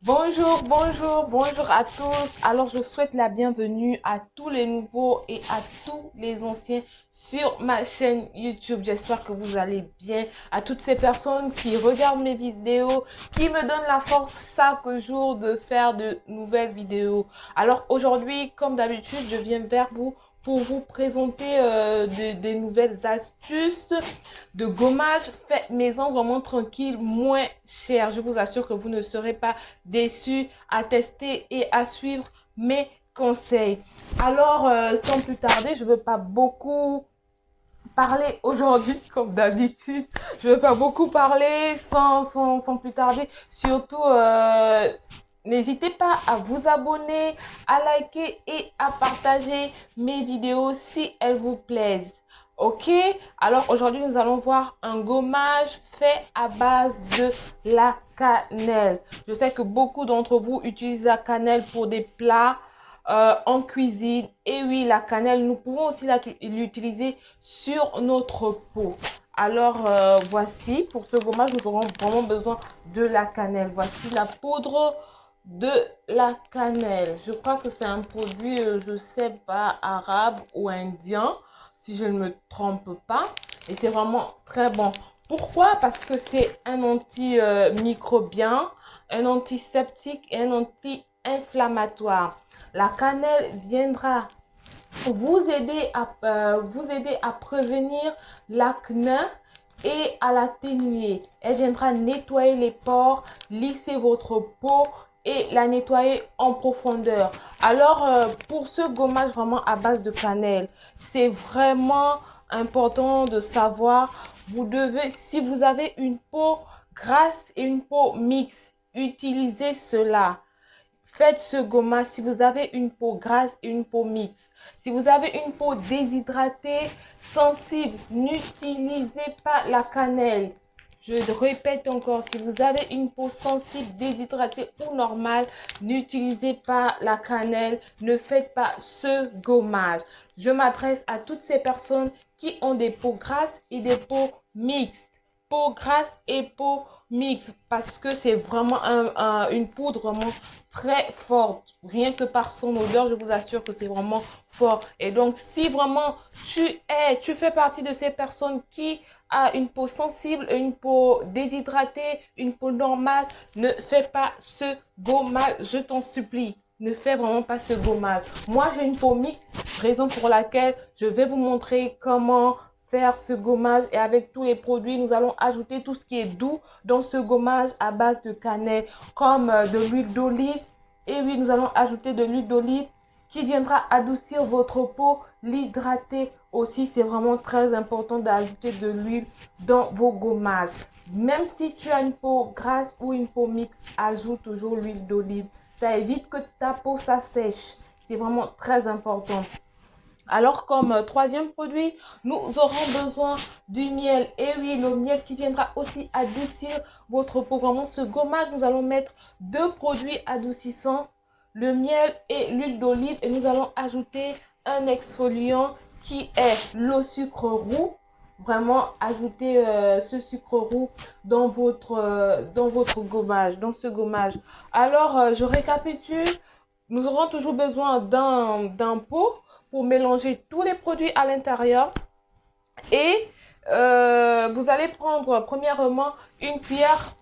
Bonjour à tous. Alors, je souhaite la bienvenue à tous les nouveaux et à tous les anciens sur ma chaîne YouTube. J'espère que vous allez bien. À toutes ces personnes qui regardent mes vidéos, qui me donnent la force chaque jour de faire de nouvelles vidéos. Alors, aujourd'hui, comme d'habitude, je viens vers vous pour vous présenter des nouvelles astuces de gommage fait maison vraiment tranquille, moins cher. Je vous assure que vous ne serez pas déçus à tester et à suivre mes conseils. Alors, sans plus tarder, je ne veux pas beaucoup parler aujourd'hui, comme d'habitude. Je ne veux pas beaucoup parler sans plus tarder. Surtout, n'hésitez pas à vous abonner, à liker et à partager mes vidéos si elles vous plaisent. Ok, alors aujourd'hui nous allons voir un gommage fait à base de la cannelle. Je sais que beaucoup d'entre vous utilisent la cannelle pour des plats en cuisine. Et oui, la cannelle, nous pouvons aussi l'utiliser sur notre peau. Alors, voici, pour ce gommage, nous aurons vraiment besoin de la cannelle. Voici la poudre de la cannelle. Je crois que c'est un produit, je sais pas, arabe ou indien, si je ne me trompe pas. Et c'est vraiment très bon. Pourquoi? Parce que c'est un antimicrobien, un antiseptique et un anti-inflammatoire. La cannelle viendra vous aider à prévenir l'acné et à l'atténuer. Elle viendra nettoyer les pores, lisser votre peau et la nettoyer en profondeur. Alors, pour ce gommage vraiment à base de cannelle, c'est vraiment important de savoir, vous devez, si vous avez une peau grasse et une peau mixte, utilisez cela. Faites ce gommage si vous avez une peau grasse et une peau mixte. Si vous avez une peau déshydratée, sensible, n'utilisez pas la cannelle. Je répète encore, si vous avez une peau sensible, déshydratée ou normale, n'utilisez pas la cannelle. Ne faites pas ce gommage. Je m'adresse à toutes ces personnes qui ont des peaux grasses et des peaux mixtes. Peau grasse et peau mixte parce que c'est vraiment une poudre vraiment très forte. Rien que par son odeur, je vous assure que c'est vraiment fort. Et donc, si vraiment tu fais partie de ces personnes qui a une peau sensible, une peau déshydratée, une peau normale, ne fais pas ce gommage, je t'en supplie. Ne fais vraiment pas ce gommage. Moi, j'ai une peau mixte, raison pour laquelle je vais vous montrer comment faire ce gommage. Et avec tous les produits, nous allons ajouter tout ce qui est doux dans ce gommage à base de cannelle, comme de l'huile d'olive. Et oui, nous allons ajouter de l'huile d'olive qui viendra adoucir votre peau, l'hydrater aussi. C'est vraiment très important d'ajouter de l'huile dans vos gommages. Même si tu as une peau grasse ou une peau mixte, ajoute toujours l'huile d'olive. Ça évite que ta peau s'assèche. C'est vraiment très important. Alors, comme troisième produit, nous aurons besoin du miel. Et oui, le miel qui viendra aussi adoucir votre peau. Vraiment, ce gommage, nous allons mettre deux produits adoucissants, le miel et l'huile d'olive. Et nous allons ajouter un exfoliant qui est le sucre roux. Vraiment, ajoutez ce sucre roux dans votre gommage, dans ce gommage. Alors, je récapitule. Nous aurons toujours besoin d'un pot pour mélanger tous les produits à l'intérieur. Et vous allez prendre premièrement une cuillère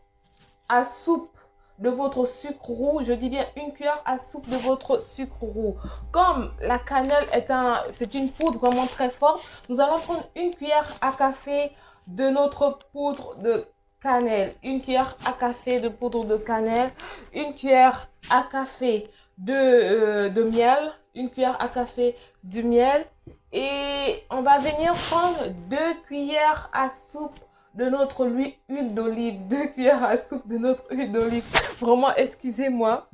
à soupe de votre sucre roux. Je dis bien une cuillère à soupe de votre sucre roux. Comme la cannelle c'est une poudre vraiment très forte, nous allons prendre une cuillère à café de notre poudre de cannelle. Une cuillère à café de poudre de cannelle. Une cuillère à café de miel. Une cuillère à café du miel. Et on va venir prendre 2 cuillères à soupe de notre huile d'olive, 2 cuillères à soupe de notre huile d'olive. Vraiment, excusez-moi.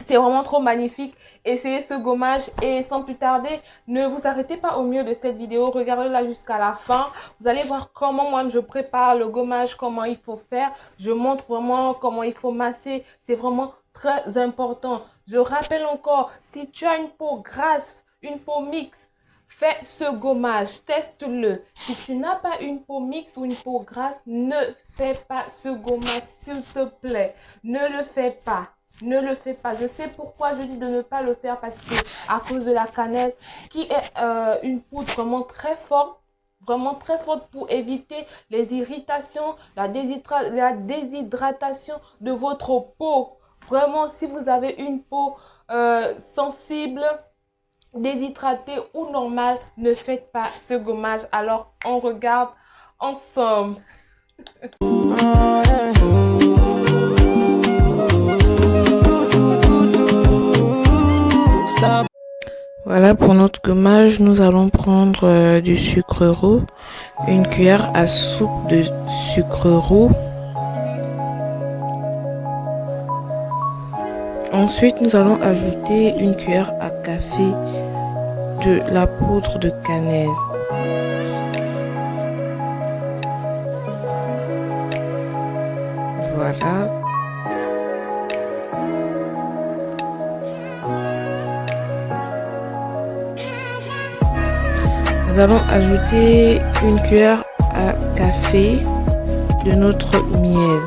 C'est vraiment trop magnifique. Essayez ce gommage et sans plus tarder, ne vous arrêtez pas au milieu de cette vidéo. Regardez-la jusqu'à la fin. Vous allez voir comment moi je prépare le gommage, comment il faut faire. Je montre vraiment comment il faut masser. C'est vraiment très important. Je rappelle encore, si tu as une peau grasse, une peau mixte, fais ce gommage, teste-le. Si tu n'as pas une peau mixte ou une peau grasse, ne fais pas ce gommage, s'il te plaît. Ne le fais pas. ne le faites pas. Je sais pourquoi je dis de ne pas le faire, parce que à cause de la cannelle, qui est une poudre vraiment très forte pour éviter les irritations, la déshydratation de votre peau. Vraiment, si vous avez une peau sensible, déshydratée ou normale, ne faites pas ce gommage. Alors, on regarde ensemble. Voilà, pour notre gommage, nous allons prendre du sucre roux, une cuillère à soupe de sucre roux. Ensuite, nous allons ajouter une cuillère à café de la poudre de cannelle. Voilà. Nous allons ajouter une cuillère à café de notre miel.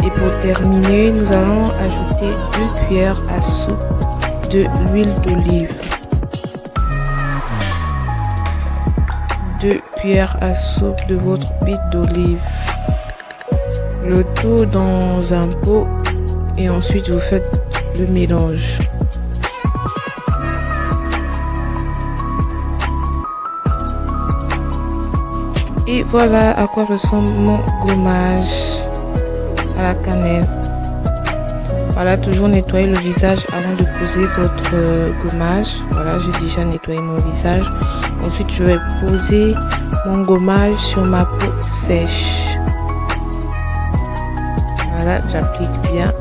Et pour terminer, nous allons ajouter 2 cuillères à soupe de l'huile d'olive. 2 cuillères à soupe de votre huile d'olive. Le tout dans un pot et ensuite vous faites le mélange. Et voilà à quoi ressemble mon gommage à la cannelle. Voilà, toujours nettoyer le visage avant de poser votre gommage. Voilà, j'ai déjà nettoyé mon visage. Ensuite, je vais poser mon gommage sur ma peau sèche. Voilà, j'applique bien.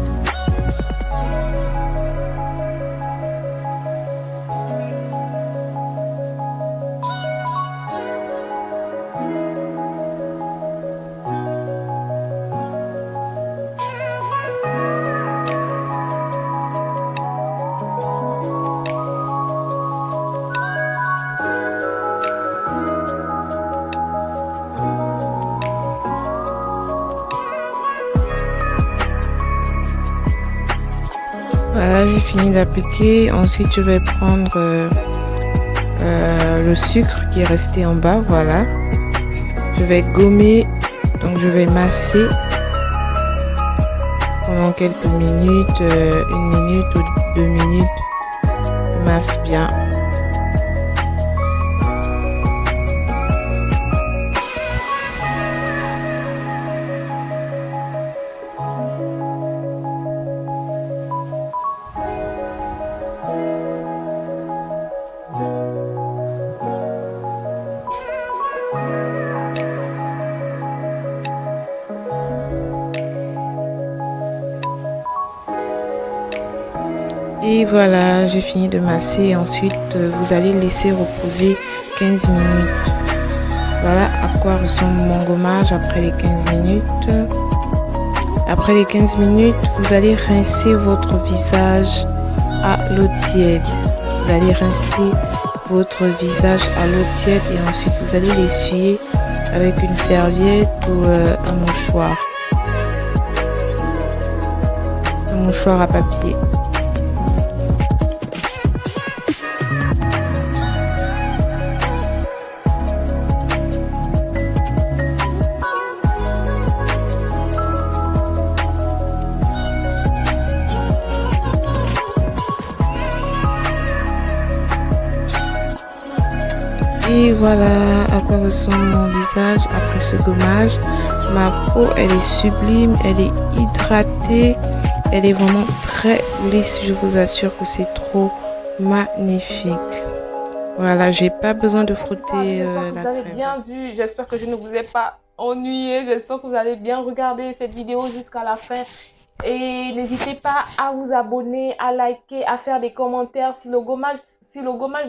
Voilà, j'ai fini d'appliquer. Ensuite, je vais prendre le sucre qui est resté en bas. Voilà. Je vais gommer. Donc, je vais masser pendant quelques minutes, 1 minute ou 2 minutes. Je masse bien. Et voilà, j'ai fini de masser. Ensuite, vous allez laisser reposer 15 minutes. Voilà à quoi ressemble mon gommage après les 15 minutes. Après les 15 minutes, vous allez rincer votre visage à l'eau tiède. Vous allez rincer votre visage à l'eau tiède et ensuite vous allez l'essuyer avec une serviette ou un mouchoir. Un mouchoir à papier. Et voilà à quoi ressemble mon visage après ce gommage. Ma peau, elle est sublime, elle est hydratée, elle est vraiment très lisse. Je vous assure que c'est trop magnifique. Voilà, j'ai pas besoin de frotter la Vous avez crème. bien vu, j'espère que je ne vous ai pas ennuyé, j'espère que vous avez bien regardé cette vidéo jusqu'à la fin. Et n'hésitez pas à vous abonner, à liker, à faire des commentaires. Si le gommage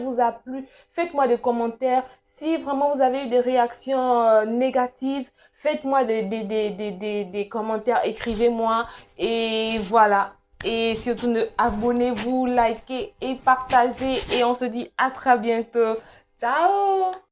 vous a plu, faites-moi des commentaires. Si vraiment vous avez eu des réactions négatives, faites-moi des commentaires, écrivez-moi. Et voilà. Et surtout, abonnez-vous, likez et partagez. Et on se dit à très bientôt. Ciao!